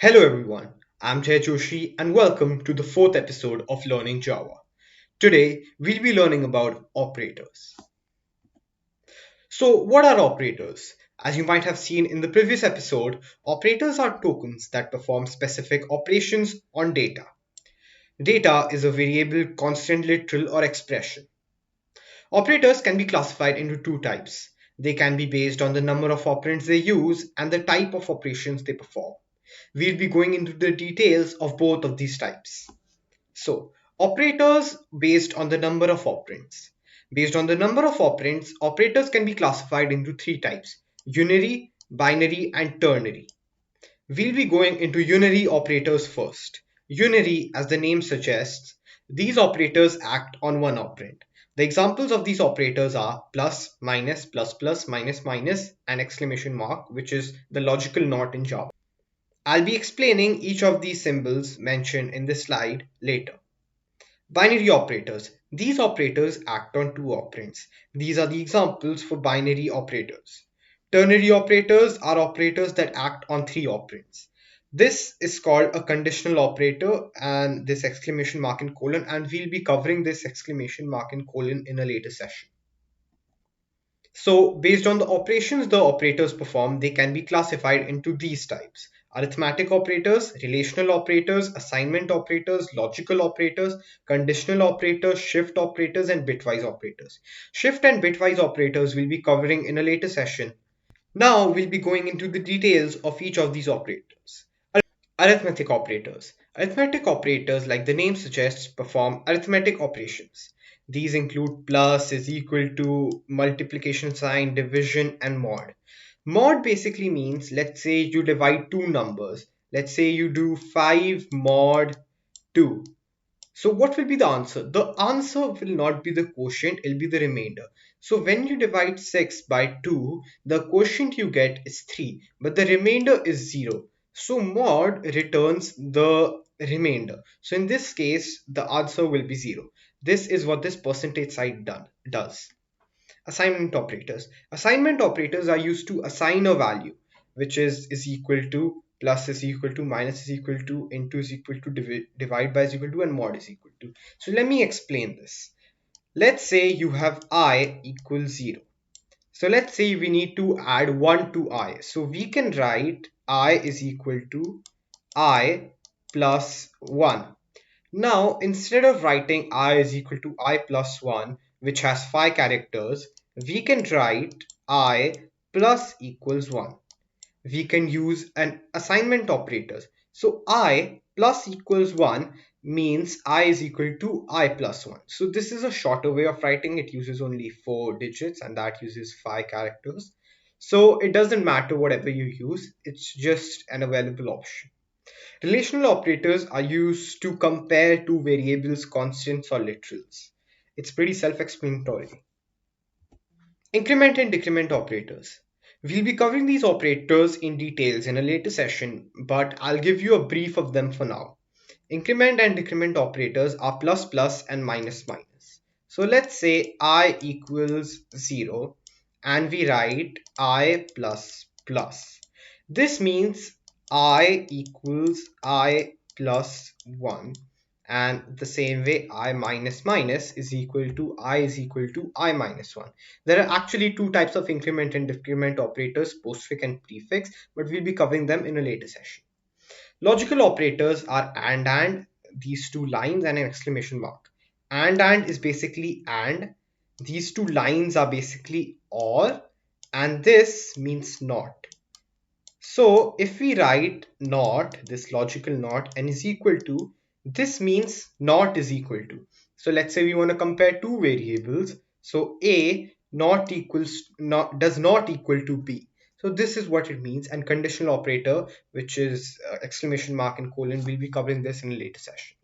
Hello everyone, I'm Jay Joshi and welcome to the fourth episode of Learning Java. Today we'll be learning about operators. So, what are operators? As you might have seen in the previous episode, operators are tokens that perform specific operations on data. Data is a variable, constant, literal, or expression. Operators can be classified into two types. They can be based on the number of operands they use and the type of operations they perform. We'll be going into the details of both of these types. So, operators based on the number of operands. Based on the number of operands, operators can be classified into three types: unary, binary, and ternary. We'll be going into unary operators first. Unary, as the name suggests, these operators act on one operand. The examples of these operators are plus, plus, minus, minus, and exclamation mark, which is the logical not in Java. I'll be explaining each of these symbols mentioned in this slide later. Binary operators. These operators act on two operands. These are the examples for binary operators. Ternary operators are operators that act on three operands. This is called a conditional operator and this exclamation mark and colon, and we'll be covering this exclamation mark and colon in a later session. So, based on the operations the operators perform, they can be classified into these types: arithmetic operators, relational operators, assignment operators, logical operators, conditional operators, shift operators, and bitwise operators. Shift and bitwise operators we'll be covering in a later session. Now, we'll be going into the details of each of these operators. Arithmetic operators. Arithmetic operators, like the name suggests, perform arithmetic operations. These include plus is equal to, multiplication sign, division, and mod. Mod basically means, let's say you divide two numbers. Let's say you do 5 mod 2. So what will be the answer? The answer will not be the quotient, it will be the remainder. So when you divide 6 by 2, the quotient you get is 3, but the remainder is 0. So mod returns the remainder. So in this case, the answer will be 0. This is what this percentage sign does. Assignment operators. Assignment operators are used to assign a value, which is equal to, plus is equal to, minus is equal to, into is equal to, divide by is equal to, and mod is equal to. So let me explain this. Let's say you have I equals 0. So let's say we need to add 1 to I. So we can write I is equal to I plus 1. Now, instead of writing I is equal to I plus 1, which has 5 characters, we can write I plus equals 1. We can use an assignment operators. So I plus equals 1 means I is equal to I plus 1. So this is a shorter way of writing. It uses only 4 digits and that uses 5 characters. So it doesn't matter whatever you use. It's just an available option. Relational operators are used to compare two variables, constants, or literals. It's pretty self-explanatory. Increment and decrement operators. We'll be covering these operators in details in a later session, but I'll give you a brief of them for now. Increment and decrement operators are plus plus and minus minus. So let's say I equals 0 and we write I plus plus. This means I equals I plus 1, and the same way I minus minus is equal to I minus 1. There are actually two types of increment and decrement operators, postfix and prefix, but we'll be covering them in a later session. Logical operators are and, these two lines, and an exclamation mark. And is basically and. These two lines are basically or, and this means not. So if we write not, this logical not, and is equal to, this means not is equal to. So let's say we want to compare two variables. So A not equals not does not equal to B. So this is what it means, and conditional operator, which is exclamation mark and colon, we'll be covering this in a later session.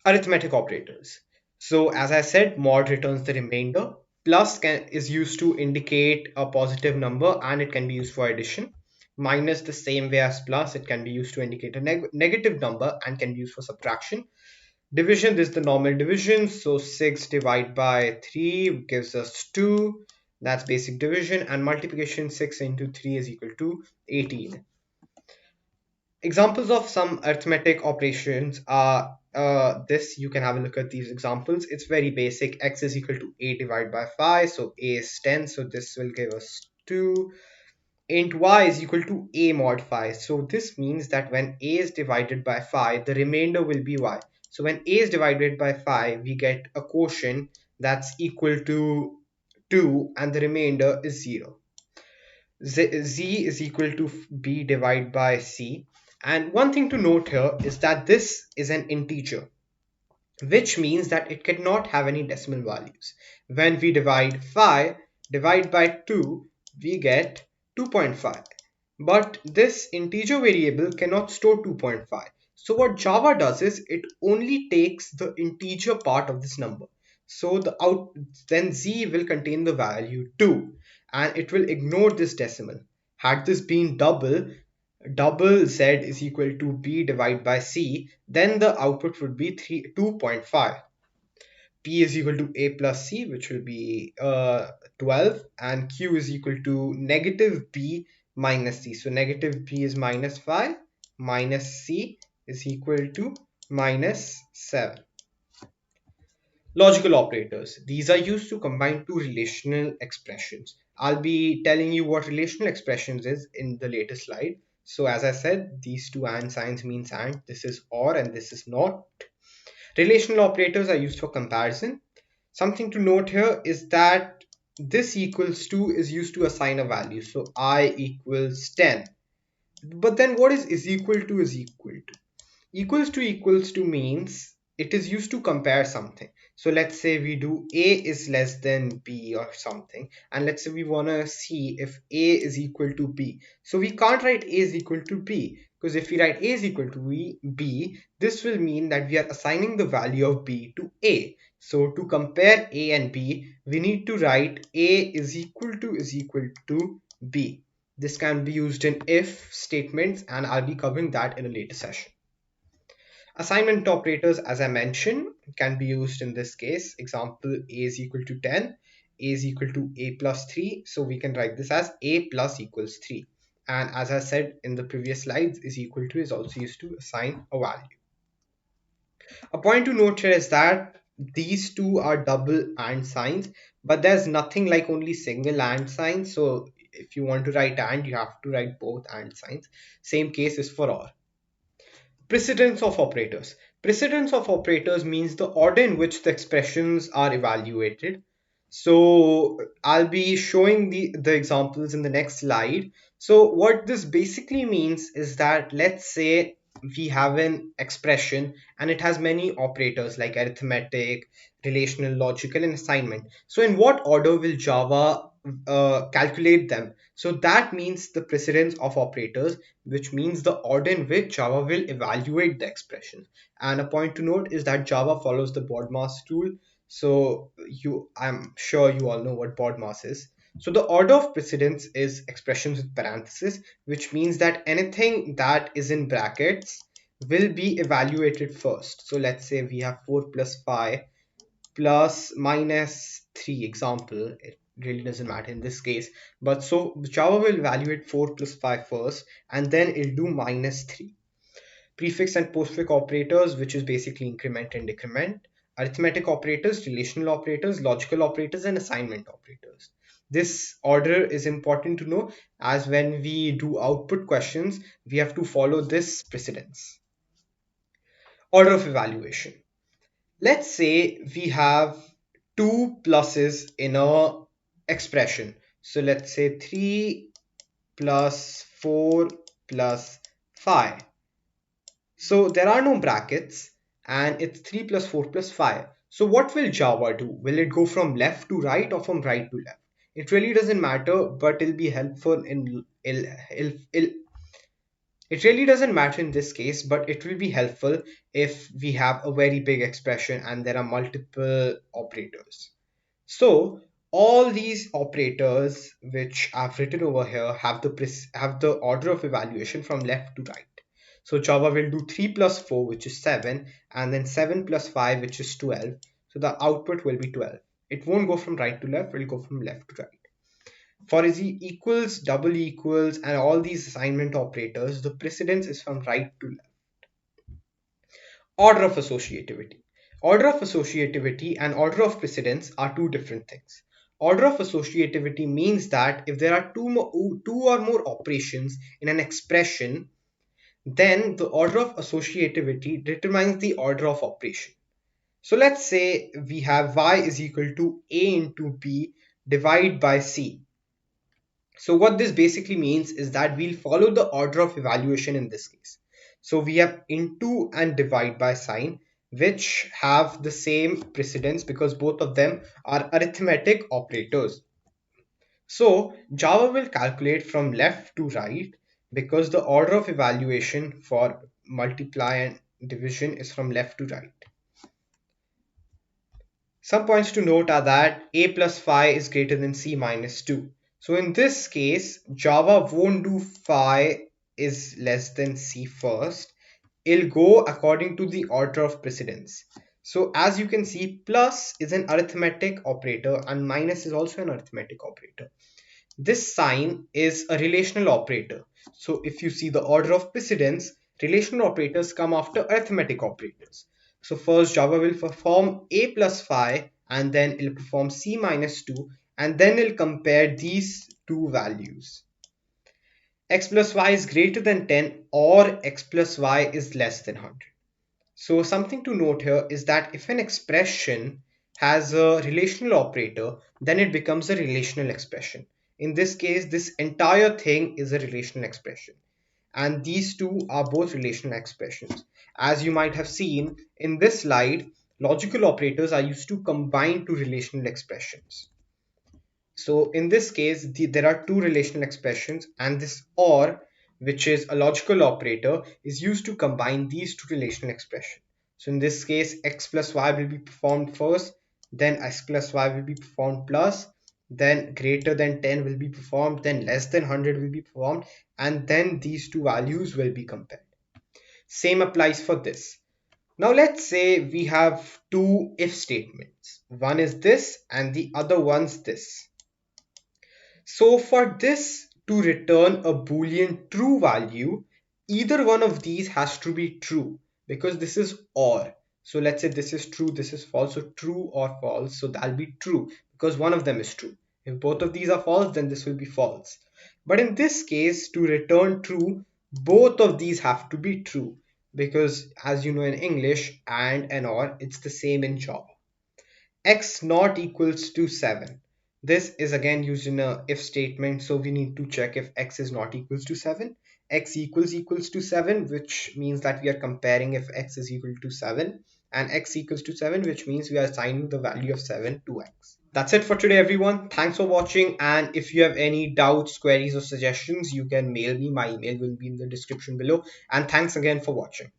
Arithmetic operators. So as I said, mod returns the remainder. Is used to indicate a positive number and it can be used for addition. Minus, the same way as plus, it can be used to indicate a negative number and can be used for subtraction. Division, this is the normal division. So 6 divided by 3 gives us 2. That's basic division. And multiplication, 6 into 3 is equal to 18. Examples of some arithmetic operations are this. You can have a look at these examples. It's very basic. X is equal to a divided by 5, so a is 10, so this will give us 2. Int y is equal to a mod 5, so this means that when a is divided by 5, the remainder will be y. So when a is divided by 5, we get a quotient that's equal to 2 and the remainder is 0. Z is equal to b divided by c. And one thing to note here is that this is an integer, which means that it cannot have any decimal values. When we divide 5 divide by 2, we get 2.5. But this integer variable cannot store 2.5. So what Java does is it only takes the integer part of this number. So then z will contain the value 2 and it will ignore this decimal. Had this been double z is equal to b divided by c, then the output would be 2.5. P is equal to a plus c, which will be 12, and q is equal to negative b minus c. So negative b is minus 5, minus c is equal to minus 7. Logical operators. These are used to combine two relational expressions. I'll be telling you what relational expressions is in the later slide. So as I said, these two and signs means and. This is or and this is not. Relational operators are used for comparison. Something to note here is that this equals to is used to assign a value. So I equals 10. But then what is equal to is equal to? Equals to means it is used to compare something. So let's say we do a is less than b or something, and let's say we want to see if a is equal to b. So we can't write a is equal to b, because if we write a is equal to b, this will mean that we are assigning the value of b to a. So to compare a and b, we need to write a is equal to b. This can be used in if statements, and I'll be covering that in a later session. Assignment operators, as I mentioned, can be used in this case. Example, a is equal to 10, a is equal to a plus 3. So we can write this as a plus equals 3. And as I said in the previous slides, is equal to is also used to assign a value. A point to note here is that these two are double and signs, but there's nothing like only single and signs. So if you want to write and, you have to write both and signs. Same case is for or. Precedence of operators. Precedence of operators means the order in which the expressions are evaluated. So I'll be showing the examples in the next slide. So what this basically means is that let's say we have an expression and it has many operators like arithmetic, relational, logical, and assignment. So in what order will Java calculate them? So that means the precedence of operators, which means the order in which Java will evaluate the expression. And a point to note is that Java follows the BODMAS rule. So I'm sure you all know what BODMAS is. So the order of precedence is expressions with parentheses, which means that anything that is in brackets will be evaluated first. So let's say we have 4 plus 5 plus minus 3 example. It really doesn't matter in this case. But so Java will evaluate 4 plus 5 first, and then it'll do minus 3. Prefix and postfix operators, which is basically increment and decrement. Arithmetic operators, relational operators, logical operators, and assignment operators. This order is important to know, as when we do output questions, we have to follow this precedence. Order of evaluation. Let's say we have two pluses in a expression. So let's say 3 plus 4 plus 5. So there are no brackets and it's 3 plus 4 plus 5. So what will Java do? Will it go from left to right or from right to left? It really doesn't matter, but it'll be helpful in it really doesn't matter in this case, but it will be helpful if we have a very big expression and there are multiple operators. So all these operators which I've written over here have the order of evaluation from left to right. So Java will do 3 plus 4, which is 7, and then 7 plus 5, which is 12. So the output will be 12. It won't go from right to left, it will go from left to right. For is equals, double equals, and all these assignment operators, the precedence is from right to left. Order of associativity. Order of associativity and order of precedence are two different things. Order of associativity means that if there are two or more operations in an expression, then the order of associativity determines the order of operation. So let's say we have y is equal to a into b divided by c. So what this basically means is that we'll follow the order of evaluation in this case. So we have into and divide by sign, which have the same precedence because both of them are arithmetic operators. So Java will calculate from left to right because the order of evaluation for multiply and division is from left to right. Some points to note are that a plus phi is greater than c minus 2. So in this case, Java won't do phi is less than c first. It'll go according to the order of precedence. So as you can see, plus is an arithmetic operator and minus is also an arithmetic operator. This sign is a relational operator. So if you see the order of precedence, relational operators come after arithmetic operators. So first Java will perform a plus phi and then it'll perform c minus 2 and then it'll compare these two values. X plus y is greater than 10 or x plus y is less than 100. So something to note here is that if an expression has a relational operator, then it becomes a relational expression. In this case, this entire thing is a relational expression. And these two are both relational expressions. As you might have seen in this slide, logical operators are used to combine two relational expressions. So in this case, there are two relational expressions and this OR, which is a logical operator, is used to combine these two relational expressions. So in this case, x plus y will be performed first, then x plus y will be performed plus, then greater than 10 will be performed, then less than 100 will be performed, and then these two values will be compared. Same applies for this. Now let's say we have two if statements. One is this and the other one's this. So for this to return a boolean true value, either one of these has to be true because this is OR. So let's say this is true, this is false. So true or false. So that'll be true because one of them is true. If both of these are false, then this will be false. But in this case, to return true, both of these have to be true because as you know in English and OR, it's the same in Java. X not equals to 7. This is again used in a if statement, so we need to check if x is not equals to 7. X equals to 7, which means that we are comparing if x is equal to 7, and x equals to 7, which means we are assigning the value of 7 to x. That's it for today, everyone. Thanks for watching, and if you have any doubts, queries, or suggestions, you can mail me. My email will be in the description below, and thanks again for watching.